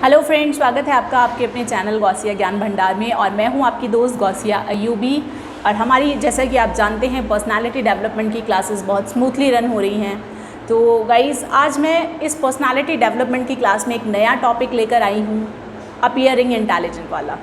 Hello friends, स्वागत है आपका आपके अपने चैनल गौसिया ज्ञान भंडार में। और मैं हूं आपकी दोस्त गौसिया अयूबी। और हमारी, जैसा कि आप जानते हैं, पर्सनालिटी डेवलपमेंट की क्लासेस बहुत स्मूथली रन हो रही हैं। तो गाइज़, आज मैं इस पर्सनालिटी डेवलपमेंट की क्लास में एक नया टॉपिक लेकर आई हूँ, अपीयरिंग इंटेलिजेंट वाला।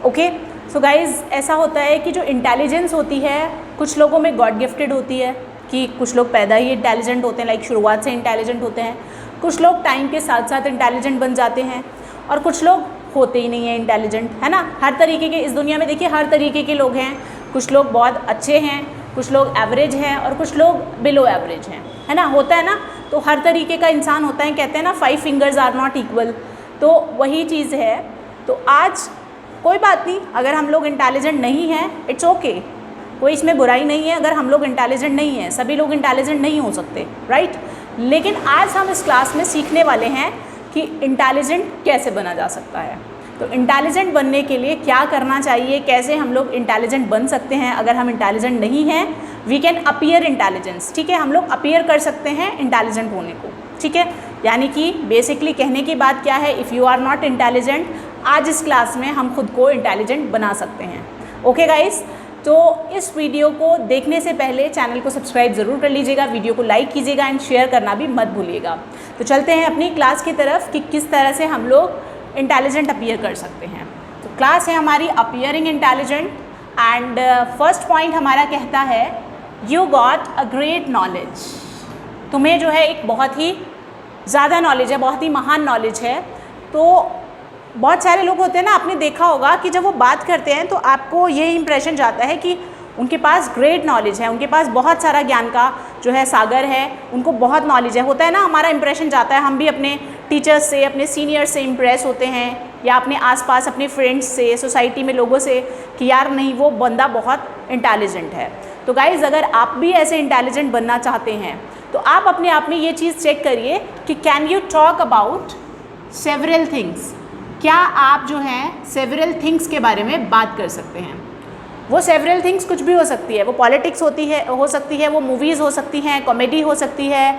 ओके, सो गाइज़, ऐसा होता है कि जो इंटेलिजेंस होती है कुछ लोगों में गॉड गिफ्टेड होती है, कि कुछ लोग पैदा ही इंटेलिजेंट होते हैं, लाइक शुरुआत से इंटेलिजेंट होते हैं। कुछ लोग टाइम के साथ साथ इंटेलिजेंट बन जाते हैं और कुछ लोग होते ही नहीं हैं इंटेलिजेंट, है ना। हर तरीके के, इस दुनिया में देखिए, हर तरीके के लोग हैं। कुछ लोग बहुत अच्छे हैं, कुछ लोग एवरेज हैं और कुछ लोग बिलो एवरेज हैं, है ना। होता है ना, तो हर तरीके का इंसान होता है। कहते हैं ना, 5 फिंगर्स आर नॉट इक्वल, तो वही चीज़ है। तो आज कोई बात नहीं, अगर हम लोग इंटेलिजेंट नहीं हैं, इट्स ओके, कोई इसमें बुराई नहीं है। अगर हम लोग इंटेलिजेंट नहीं हैं, सभी लोग इंटेलिजेंट नहीं हो सकते, राइट। लेकिन आज हम इस क्लास में सीखने वाले हैं कि इंटेलिजेंट कैसे बना जा सकता है। तो इंटेलिजेंट बनने के लिए क्या करना चाहिए, कैसे हम लोग इंटेलिजेंट बन सकते हैं। अगर हम इंटेलिजेंट नहीं हैं, वी कैन अपीयर इंटेलिजेंस, ठीक है। हम लोग अपीयर कर सकते हैं इंटेलिजेंट होने को, ठीक है। यानी कि बेसिकली कहने की बात क्या है, if you are not intelligent, आज इस क्लास में हम खुद को इंटेलिजेंट बना सकते हैं। ओके गाइस, तो इस वीडियो को देखने से पहले चैनल को सब्सक्राइब ज़रूर कर लीजिएगा, वीडियो को लाइक कीजिएगा एंड शेयर करना भी मत भूलिएगा। तो चलते हैं अपनी क्लास की तरफ कि किस तरह से हम लोग इंटेलिजेंट अपीयर कर सकते हैं। तो क्लास है हमारी appearing intelligent and first point हमारा कहता है, you got a great knowledge. तुम्हें जो है एक बहुत ही ज़्यादा नॉलेज है, बहुत ही महान नॉलेज है। तो बहुत सारे लोग होते हैं ना, आपने देखा होगा कि जब वो बात करते हैं तो आपको ये इंप्रेशन जाता है कि उनके पास ग्रेट नॉलेज है, उनके पास बहुत सारा ज्ञान का जो है सागर है, उनको बहुत नॉलेज है। होता है ना, हमारा इंप्रेशन जाता है। हम भी अपने टीचर्स से, अपने सीनियर से इम्प्रेस होते हैं, या अपने आसपास अपने फ्रेंड्स से, सोसाइटी में लोगों से, कि यार नहीं, वो बंदा बहुत इंटेलिजेंट है। तो गाइज़, अगर आप भी ऐसे इंटेलिजेंट बनना चाहते हैं तो आप अपने आप में ये चीज़ चेक करिए कि can you talk about several things. क्या आप जो हैं सेवरल थिंग्स के बारे में बात कर सकते हैं। वो सेवरल थिंग्स कुछ भी हो सकती है, वो पॉलिटिक्स हो सकती है, वो मूवीज़ हो सकती हैं, कॉमेडी हो सकती है,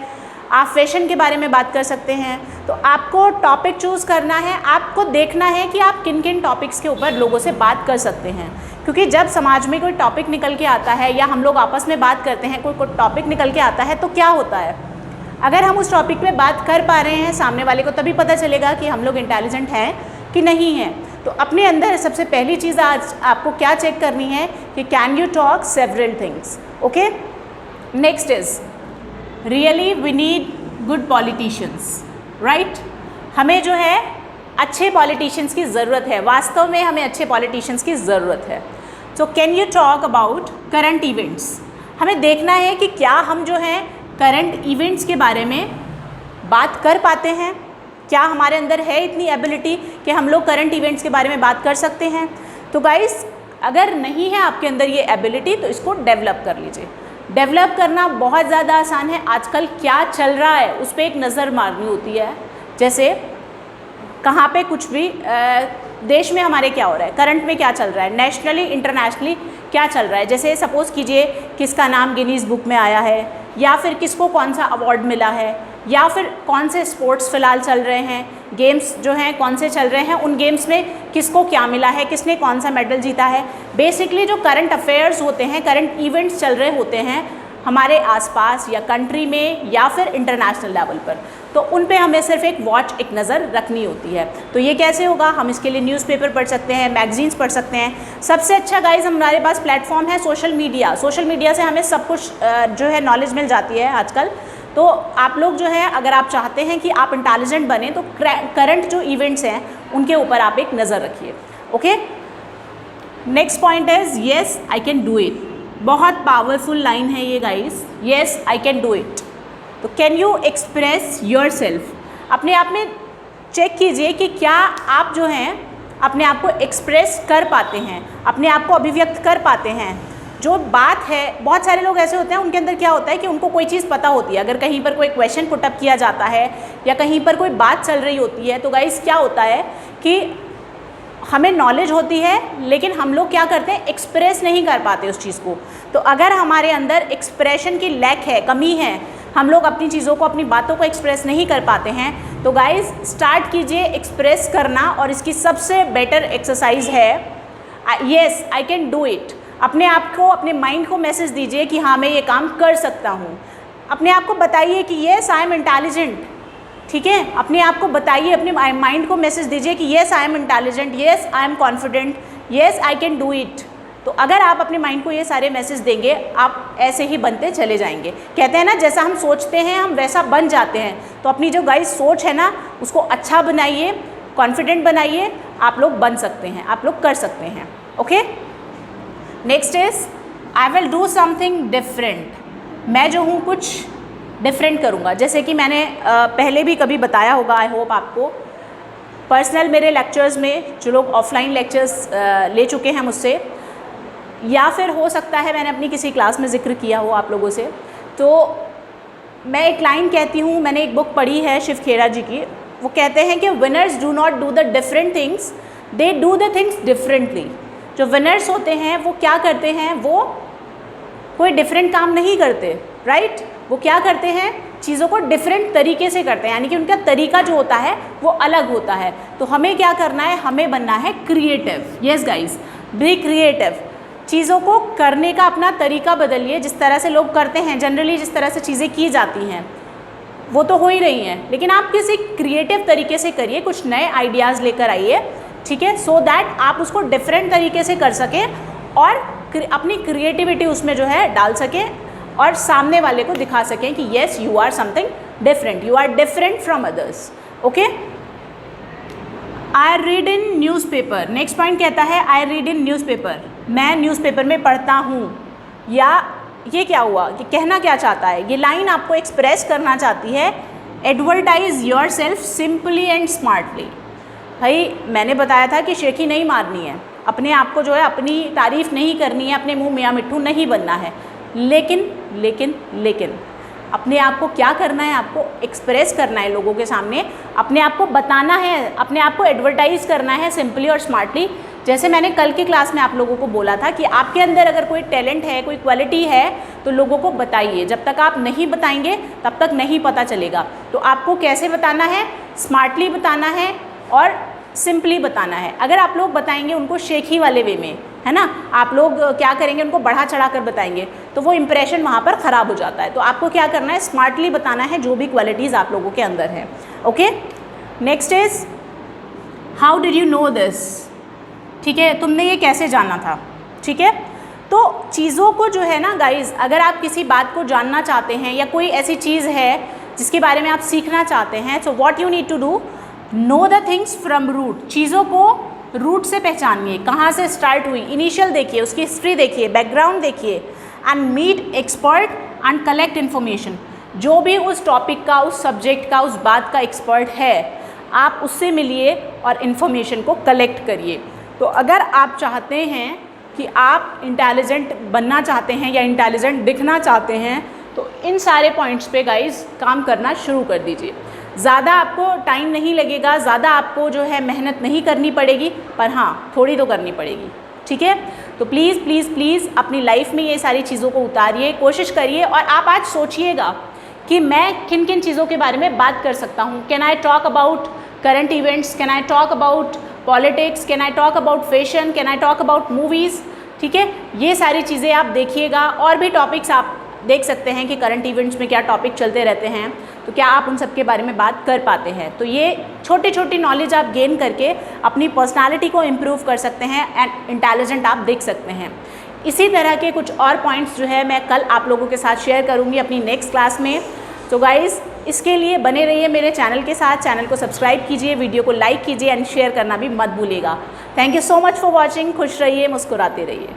आप फैशन के बारे में बात कर सकते हैं। तो आपको टॉपिक चूज़ करना है, आपको देखना है कि आप किन किन टॉपिक्स के ऊपर लोगों से बात कर सकते हैं। क्योंकि जब समाज में कोई टॉपिक निकल के आता है या हम लोग आपस में बात करते हैं, कोई टॉपिक निकल के आता है, तो क्या होता है, अगर हम उस टॉपिक पे बात कर पा रहे हैं, सामने वाले को तभी पता चलेगा कि हम लोग इंटेलिजेंट हैं कि नहीं है। तो अपने अंदर सबसे पहली चीज़ आज आपको क्या चेक करनी है कि can you talk several things. Okay, next is really we need good politicians, right. हमें जो है अच्छे पॉलिटिशियंस की ज़रूरत है, वास्तव में हमें अच्छे पॉलिटिशियंस की ज़रूरत है। तो can you talk about current events. हमें देखना है कि क्या हम जो है करंट इवेंट्स के बारे में बात कर पाते हैं, क्या हमारे अंदर है इतनी एबिलिटी कि हम लोग करंट इवेंट्स के बारे में बात कर सकते हैं। तो गाइस, अगर नहीं है आपके अंदर ये एबिलिटी, तो इसको डेवलप कर लीजिए। डेवलप करना बहुत ज़्यादा आसान है। आजकल क्या चल रहा है उस पर एक नज़र मारनी होती है। जैसे कहाँ पे कुछ भी देश में हमारे क्या हो रहा है, करंट में क्या चल रहा है, नेशनली इंटरनेशनली क्या चल रहा है। जैसे सपोज़ कीजिए किसका नाम गिनीज़ बुक में आया है, या फिर किसको कौन सा अवार्ड मिला है, या फिर कौन से स्पोर्ट्स फ़िलहाल चल रहे हैं, गेम्स जो हैं कौन से चल रहे हैं, उन गेम्स में किसको क्या मिला है, किसने कौन सा मेडल जीता है। बेसिकली जो करंट अफेयर्स होते हैं, करंट इवेंट्स चल रहे होते हैं हमारे आसपास या कंट्री में या फिर इंटरनेशनल लेवल पर, तो उन पे हमें सिर्फ एक नज़र रखनी होती है। तो ये कैसे होगा, हम इसके लिए न्यूज़पेपर पढ़ सकते हैं, मैगजीन्स पढ़ सकते हैं। सबसे अच्छा गाइज हमारे पास प्लेटफॉर्म है सोशल मीडिया। सोशल मीडिया से हमें सब कुछ जो है नॉलेज मिल जाती है आजकल। तो आप लोग जो है, अगर आप चाहते हैं कि आप इंटेलिजेंट बने, तो करंट जो इवेंट्स हैं उनके ऊपर आप एक नज़र रखिए। Okay, next point is yes I can do it. बहुत पावरफुल लाइन है ये guys, yes I can do it. तो can you express yourself. अपने आप में चेक कीजिए कि क्या आप जो हैं अपने आप को एक्सप्रेस कर पाते हैं, अपने आप को अभिव्यक्त कर पाते हैं। जो बात है, बहुत सारे लोग ऐसे होते हैं, उनके अंदर क्या होता है कि उनको कोई चीज़ पता होती है। अगर कहीं पर कोई क्वेश्चन पुटअप किया जाता है या कहीं पर कोई बात चल रही होती है, तो गाइस क्या होता है कि हमें नॉलेज होती है, लेकिन हम लोग क्या करते हैं, एक्सप्रेस नहीं कर पाते उस चीज़ को। तो अगर हमारे अंदर एक्सप्रेशन की लैक है, कमी है, हम लोग अपनी चीज़ों को, अपनी बातों को एक्सप्रेस नहीं कर पाते हैं, तो गाइज स्टार्ट कीजिए एक्सप्रेस करना, और इसकी सबसे बेटर एक्सरसाइज है yes I can do it. अपने आप को, अपने माइंड को मैसेज दीजिए कि हाँ मैं ये काम कर सकता हूँ। अपने आप को बताइए कि येस आई एम इंटेलिजेंट, ठीक है। अपने आप को बताइए, अपने माइंड को मैसेज दीजिए कि yes I am intelligent, yes I am confident, yes I can do it. तो अगर आप अपने माइंड को ये सारे मैसेज देंगे, आप ऐसे ही बनते चले जाएंगे। कहते हैं ना, जैसा हम सोचते हैं हम वैसा बन जाते हैं। तो अपनी जो गाइस सोच है ना, उसको अच्छा बनाइए, कॉन्फिडेंट बनाइए, आप लोग बन सकते हैं, आप लोग कर सकते हैं। Okay, next is I will do something different. मैं जो हूँ कुछ डिफरेंट करूँगा। जैसे कि मैंने पहले भी कभी बताया होगा, आई होप आपको, पर्सनल मेरे लेक्चर्स में जो लोग ऑफलाइन लेक्चर्स ले चुके हैं मुझसे, या फिर हो सकता है मैंने अपनी किसी क्लास में जिक्र किया हो आप लोगों से, तो मैं एक लाइन कहती हूँ, मैंने एक बुक पढ़ी है शिव खेरा जी की, वो कहते हैं कि winners do not do the different things, they do the things differently. जो विनर्स होते हैं वो क्या करते हैं, वो कोई डिफरेंट काम नहीं करते, राइट। वो क्या करते हैं, चीज़ों को डिफरेंट तरीके से करते हैं, यानी कि उनका तरीका जो होता है वो अलग होता है। तो हमें क्या करना है, हमें बनना है creative. Yes guys, be creative. चीज़ों को करने का अपना तरीका बदलिए। जिस तरह से लोग करते हैं, जनरली जिस तरह से चीज़ें की जाती हैं वो तो हो ही रही हैं, लेकिन आप किसी क्रिएटिव तरीके से करिए, कुछ नए आइडियाज़ लेकर आइए, ठीक है, सो दैट आप उसको डिफरेंट तरीके से कर सकें और अपनी क्रिएटिविटी उसमें जो है डाल सकें, और सामने वाले को दिखा सकें कि yes you are something different, you are different from others. Okay, I read in newspaper. Next point कहता है आई रीड इन न्यूज़पेपर। मैं न्यूज़पेपर में पढ़ता हूँ। या ये क्या हुआ कि कहना क्या चाहता है, ये लाइन आपको एक्सप्रेस करना चाहती है advertise your self simply and smartly. भाई मैंने बताया था कि शेखी नहीं मारनी है, अपने आप को जो है अपनी तारीफ़ नहीं करनी है, अपने मुंह मियाँ मिट्ठू नहीं बनना है, लेकिन लेकिन लेकिन अपने आप को क्या करना है, आपको एक्सप्रेस करना है लोगों के सामने, अपने आप को बताना है, अपने आप को एडवर्टाइज़ करना है सिंपली और स्मार्टली। जैसे मैंने कल की क्लास में आप लोगों को बोला था कि आपके अंदर अगर कोई टैलेंट है, कोई क्वालिटी है, तो लोगों को बताइए। जब तक आप नहीं बताएंगे तब तक नहीं पता चलेगा। तो आपको कैसे बताना है, स्मार्टली बताना है और सिंपली बताना है। अगर आप लोग बताएंगे उनको शेखी वाले वे में, है ना, आप लोग क्या करेंगे, उनको बढ़ा चढ़ा कर बताएंगे, तो वो इंप्रेशन वहाँ पर ख़राब हो जाता है। तो आपको क्या करना है, स्मार्टली बताना है जो भी क्वालिटीज़ आप लोगों के अंदर है। Okay, next is how did you know this. ठीक है, तुमने ये कैसे जाना था। ठीक है, तो चीज़ों को जो है ना गाइज, अगर आप किसी बात को जानना चाहते हैं या कोई ऐसी चीज़ है जिसके बारे में आप सीखना चाहते हैं, so what you need to do, know the things from root. चीज़ों को रूट से पहचानिए, कहाँ से स्टार्ट हुई, इनिशियल देखिए, उसकी हिस्ट्री देखिए, बैकग्राउंड देखिए, and meet expert and collect information. जो भी उस टॉपिक का, उस सब्जेक्ट का, उस बात का एक्सपर्ट है, आप उससे मिलिए और इन्फॉर्मेशन को कलेक्ट करिए। तो अगर आप चाहते हैं कि आप इंटेलिजेंट बनना चाहते हैं या इंटेलिजेंट दिखना चाहते हैं, तो इन सारे पॉइंट्स पे गाइस काम करना शुरू कर दीजिए। ज़्यादा आपको टाइम नहीं लगेगा, ज़्यादा आपको जो है मेहनत नहीं करनी पड़ेगी, पर हाँ थोड़ी तो करनी पड़ेगी। ठीक है, तो प्लीज़ प्लीज़ प्लीज़ अपनी लाइफ में ये सारी चीज़ों को उतारिए, कोशिश करिए। और आप आज सोचिएगा कि मैं किन किन चीज़ों के बारे में बात कर सकता हूँ। Can I talk about current events, can I talk about politics, can I talk about fashion, can I talk about movies. ठीक है, ये सारी चीज़ें आप देखिएगा। और भी टॉपिक्स आप देख सकते हैं कि करंट इवेंट्स में क्या टॉपिक चलते रहते हैं, तो क्या आप उन सब के बारे में बात कर पाते हैं। तो ये छोटी छोटी नॉलेज आप गेन करके अपनी पर्सनालिटी को इम्प्रूव कर सकते हैं एंड इंटेलिजेंट आप दिख सकते हैं। इसी तरह के कुछ और पॉइंट्स जो है मैं कल आप लोगों के साथ शेयर करूँगी अपनी नेक्स्ट क्लास में। तो गाइज़ इसके लिए बने रहिए मेरे चैनल के साथ, चैनल को सब्सक्राइब कीजिए, वीडियो को लाइक कीजिए एंड शेयर करना भी मत भूलिएगा। Thank you so much for watching. खुश रहिए, मुस्कुराते रहिए।